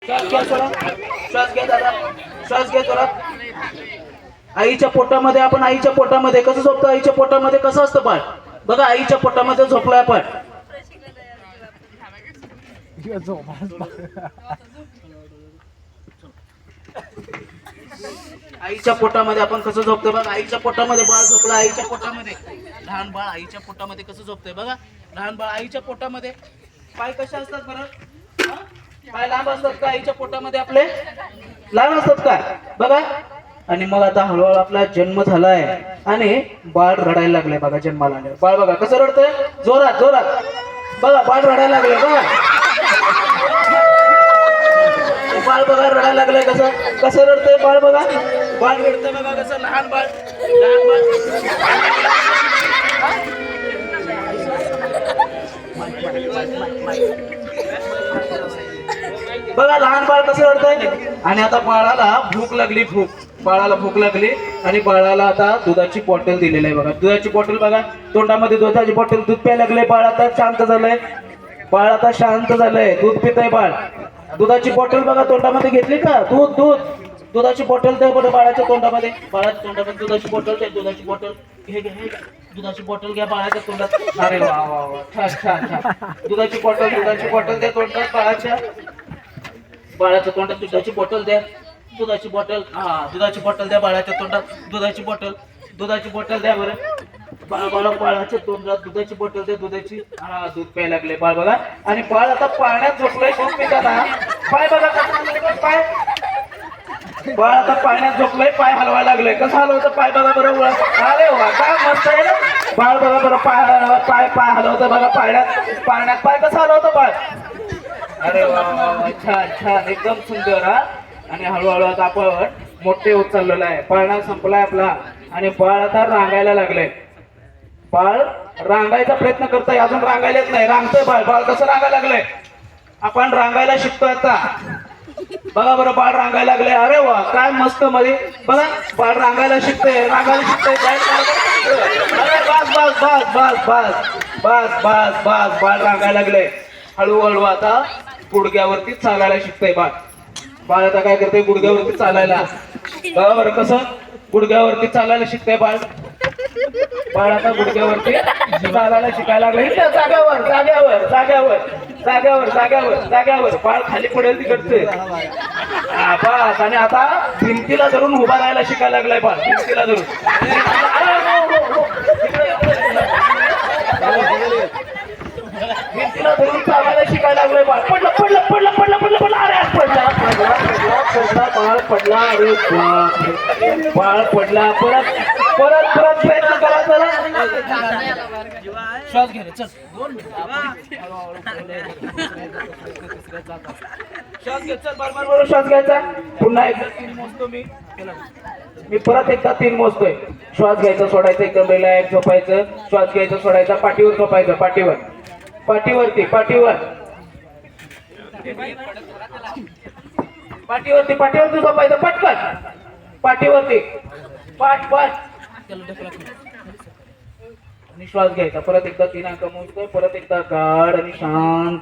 श्वास घ्या सोडा. श्वास घ्या दादा. श्वास घ्या सोडा. आईच्या पोटामध्ये आपण आईच्या पोटामध्ये कसं झोपतो? आईच्या पोटामध्ये कसं असतं बाळ? बघा आईच्या पोटामध्ये झोपलोय आपण. आईच्या पोटामध्ये आपण कसं झोपतोय बघा. आईच्या पोटामध्ये बाळ झोपलं. आईच्या पोटामध्ये लहान बाळ आईच्या पोटामध्ये कसं झोपतंय बघा. लहान बाळ आईच्या पोटामध्ये. पाय कसे असतात बरं? पाय लांब असतात का आईच्या पोटामध्ये आपले? लहान असतात का बघा. आणि मग आता हळूहळू आपला जन्म झालाय आणि बाळ रडायला लागलंय बघा. जन्माला आले बाळ बघा कसं रडतंय. जोरात जोरात बघा. बाळ रडायला लागलंय बघा. बाळ बघा रडायला लागलंय. कसं कसं रडतंय बाळ बघा. बाळ रडतंय बघा कसं. लहान बाळ. लहान बघा लहान बाळ कसं रडतंय. आणि आता बाळाला भूक लागली. बाळाला भूक लागली आणि बाळाला आता दुधाची बॉटल दिलेली आहे बघा. दुधाची बॉटल बघा. तोंडामध्ये दुधाची बॉटल. दूध प्यायला लागले. बाळ आता शांत झालंय. बाळ आता शांत झालंय. दूध पितंय बाळ. दुधाची बॉटल बघा तोंडामध्ये घेतली का. दूध दुधाची बॉटल द्या बरं बाळाच्या तोंडामध्ये. बाळाच्या तोंडामध्ये दुधाची बॉटल द्या. दुधाची बॉटल हे दुधाची बॉटल घ्या बाळाच्या तोंडात. अरे वा वा वा छान छान छान. दुधाची बॉटल द्या तोंडात बाळाच्या तोंडात. दुधाची बॉटल द्या. दुधाची बॉटल. हा दुधाची बॉटल द्या बाळाच्या तोंडात. दुधाची बॉटल द्या बरं. बाळाच्या तोंडात दुधाची बॉटल द्या. दुधाची. हा दूध प्यायला लागले बाळ बघा. आणि बाळ आता पाण्यात झोपलंय. दूध पिताना पाय बघा पाय. बाळ आता पाण्यात झोपलंय. पाय हलवायला लागले. कसं हलवतं पाय बघा बरोबर. अरे वा काय मस्त आहे ना. बाळ बघा बरं पाय हलवतं बघा. पाण्यात पाय कसं हलवतं बाळ. अरे वा छान छान एकदम सुंदर. हा आणि हळूहळू आता आपण मोठे होत चाललेलं आहे. पाळणा संपलाय आपला आणि बाळ आता रांगायला लागलंय. बाळ रांगायचा प्रयत्न करतोय. अजून रांगायलाच नाही. रांगतोय बाळ. बाळ कसं रांगायला लागलंय. आपण रांगायला शिकतोय आता बघा बरं. बाळ रांगायला लागले. अरे वा काय मस्त मध्ये बघा. बाळ रांगायला शिकतोय. बस बाळ रांगायला लागले. हळूहळू आता गुडघ्यावरती चालायला शिकतोय बाळ. बाळ आता काय करतोय गुडघ्यावरती चालायला. बघा बरं कसं गुडघ्यावरती चालायला शिकतोय बाळ. बाळ आता गुडघ्यावरती चालायला शिकायला लागले. जाग्यावर बाळ खाली पडेल तिकडचे. बस आणि आता भिंतीला धरून उभा राहायला शिकायला लागलाय बाळ. भिंतीला धरून चालायला शिकायला लागलोय बाळ. पडला. अरे बाळ पडला. परत प्रयत्न करा. चला श्वास घ्या. चल श्वास घ्या. चल बरोबर श्वास घ्यायचा. पुन्हा एकदा 3 मोजतो मी परत एकदा 3 मोजतोय. श्वास घ्यायचा सोडायचा. एकदम रिलॅक्स झोपायचं. श्वास घ्यायचा सोडायचा. पाठीवर झोपायचं. पाठीवरती झोपायचं. पटकन पाठीवरती पाठ आणि श्वास घ्यायचा. परत एकदा 3 अंक मोजतोय. परत एकदा गाढ आणि शांत.